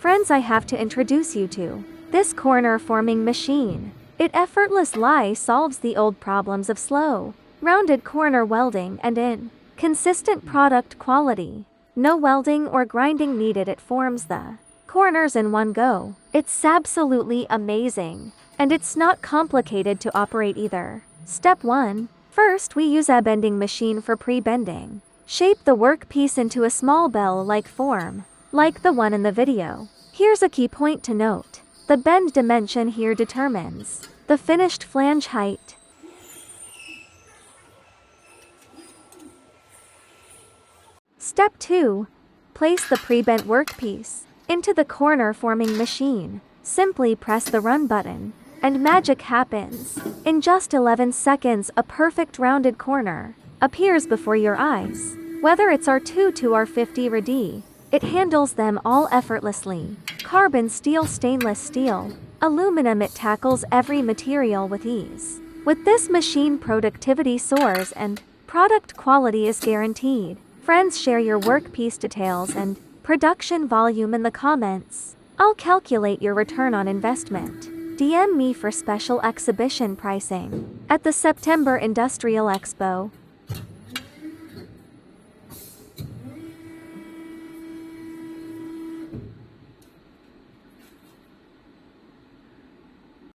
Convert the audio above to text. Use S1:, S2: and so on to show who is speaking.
S1: Friends, I have to introduce you to this corner forming machine. It effortlessly solves the old problems of slow, rounded corner welding and consistent product quality. No welding or grinding needed, it forms the corners in one go. It's absolutely amazing. And it's not complicated to operate either. Step 1. First, we use a bending machine for pre-bending. Shape the workpiece into a small bell-like form, like the one in the video. Here's a key point to note. The bend dimension here determines the finished flange height. Step 2. Place the pre-bent workpiece into the corner forming machine. Simply press the run button, and magic happens. In just 11 seconds, a perfect rounded corner appears before your eyes. Whether it's R2 to R50 or D, it handles them all effortlessly. Carbon steel, stainless steel, aluminum, it tackles every material with ease. With this machine, productivity soars and product quality is guaranteed. Friends, share your workpiece details and production volume in the comments. I'll calculate your return on investment. DM me for special exhibition pricing at the September Industrial Expo.